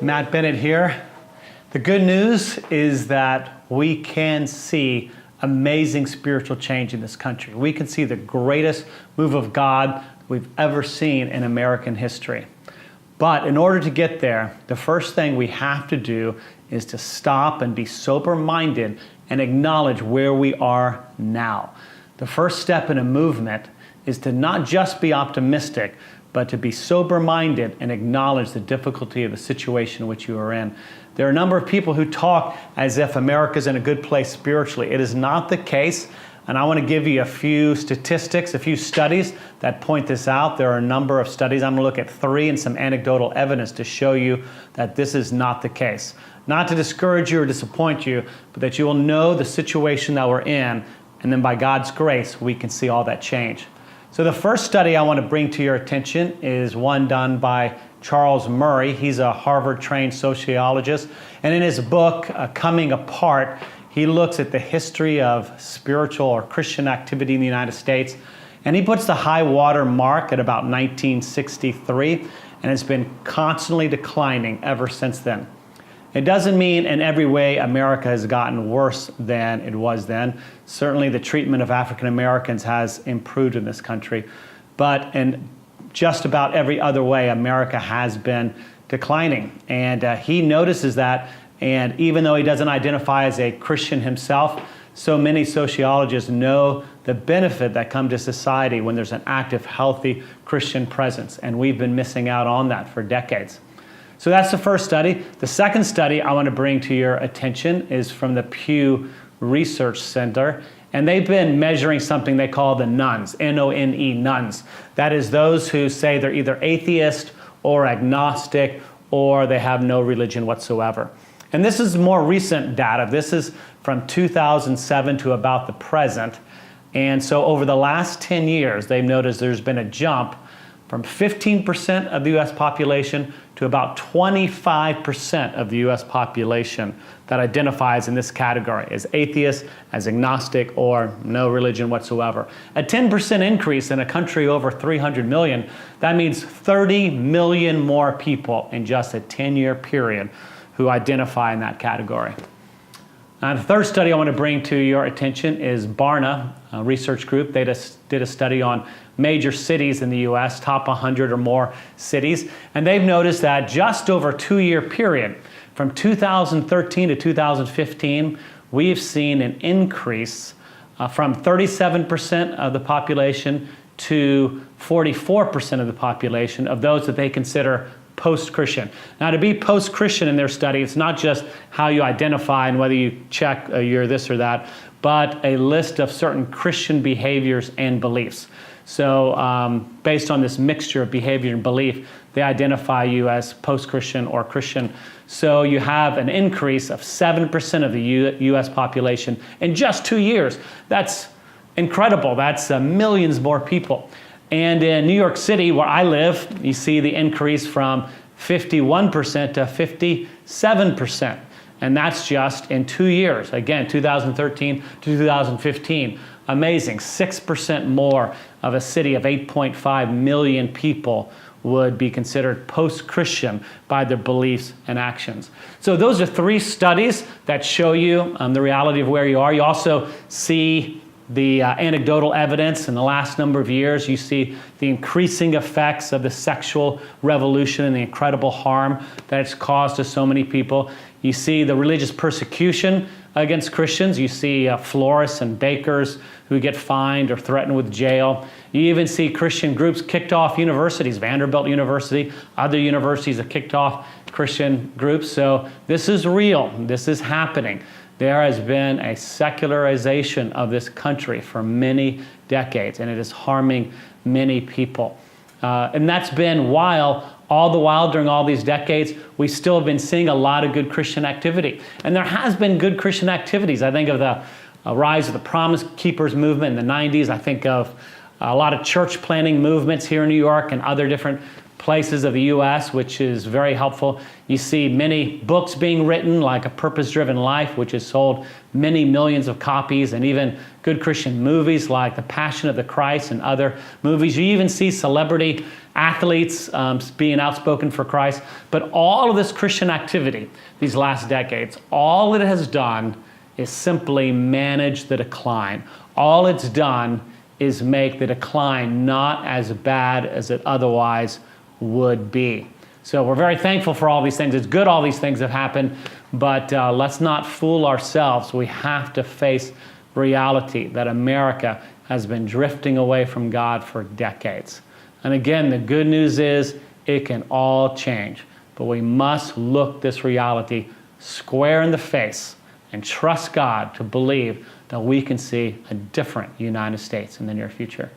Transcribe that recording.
Matt Bennett here. The good news is that we can see amazing spiritual change in this country. We can see the greatest move of God we've ever seen in American history. But in order to get there, the first thing we have to do is to stop and be sober-minded and acknowledge where we are now. The first step in a movement is to not just be optimistic, but to be sober-minded and acknowledge the difficulty of the situation in which you are in. There are a number of people who talk as if America's in a good place spiritually. It is not the case, and I want to give you a few statistics, a few studies that point this out. There are a number of studies. I'm going to look at 3 and some anecdotal evidence to show you that this is not the case. Not to discourage you or disappoint you, but that you will know the situation that we're in, and then by God's grace, we can see all that change. So the first study I want to bring to your attention is one done by Charles Murray. He's a Harvard-trained sociologist. And in his book, Coming Apart, he looks at the history of spiritual or Christian activity in the United States. And he puts the high water mark at about 1963, and it's been constantly declining ever since then. It doesn't mean in every way America has gotten worse than it was then. Certainly the treatment of African Americans has improved in this country. But in just about every other way, America has been declining. And he notices that, and even though he doesn't identify as a Christian himself, so many sociologists know the benefit that comes to society when there's an active, healthy Christian presence. And we've been missing out on that for decades. So that's the first study. The second study I want to bring to your attention is from the Pew Research Center. And they've been measuring something they call the nones, N-O-N-E, nones. That is those who say they're either atheist or agnostic or they have no religion whatsoever. And this is more recent data. This is from 2007 to about the present. And so over the last 10 years, they've noticed there's been a jump from 15% of the U.S. population to about 25% of the U.S. population that identifies in this category as atheist, as agnostic, or no religion whatsoever. A 10% increase in a country over 300 million, that means 30 million more people in just a 10-year period who identify in that category. And the third study I want to bring to your attention is Barna, a research group. They just did a study on major cities in the U.S., top 100 or more cities. And they've noticed that just over a 2-year period, from 2013 to 2015, we've seen an increase from 37% of the population to 44% of the population of those that they consider post-Christian. Now, to be post-Christian in their study, it's not just how you identify and whether you check you're this or that, but a list of certain Christian behaviors and beliefs. So based on this mixture of behavior and belief, they identify you as post-Christian or Christian. So you have an increase of 7% of the U.S. population in just 2 years. That's incredible. That's millions more people. And in New York City, where I live, you see the increase from 51% to 57%. And that's just in 2 years. Again, 2013 to 2015. Amazing. 6% more of a city of 8.5 million people would be considered post-Christian by their beliefs and actions. So those are 3 studies that show you the reality of where you are. You also see the anecdotal evidence in the last number of years. You see the increasing effects of the sexual revolution and the incredible harm that it's caused to so many people. You see the religious persecution against Christians. You see florists and bakers who get fined or threatened with jail. You even see Christian groups kicked off universities. Vanderbilt University, other universities have kicked off Christian groups. So this is real. This is happening. There has been a secularization of this country for many decades, and it is harming many people. And that's been all the while during all these decades, we still have been seeing a lot of good Christian activity. And there has been good Christian activities. I think of the rise of the Promise Keepers movement in the 90s. I think of a lot of church planting movements here in New York and other different places of the U.S., which is very helpful. You see many books being written, like A Purpose-Driven Life, which has sold many millions of copies, and even good Christian movies like The Passion of the Christ and other movies. You even see celebrity athletes being outspoken for Christ. But all of this Christian activity these last decades, all it has done is simply manage the decline. All it's done is make the decline not as bad as it otherwise would be. So we're very thankful for all these things. It's good all these things have happened, but let's not fool ourselves. We have to face reality that America has been drifting away from God for decades. And again, the good news is it can all change, but we must look this reality square in the face and trust God to believe that we can see a different United States in the near future.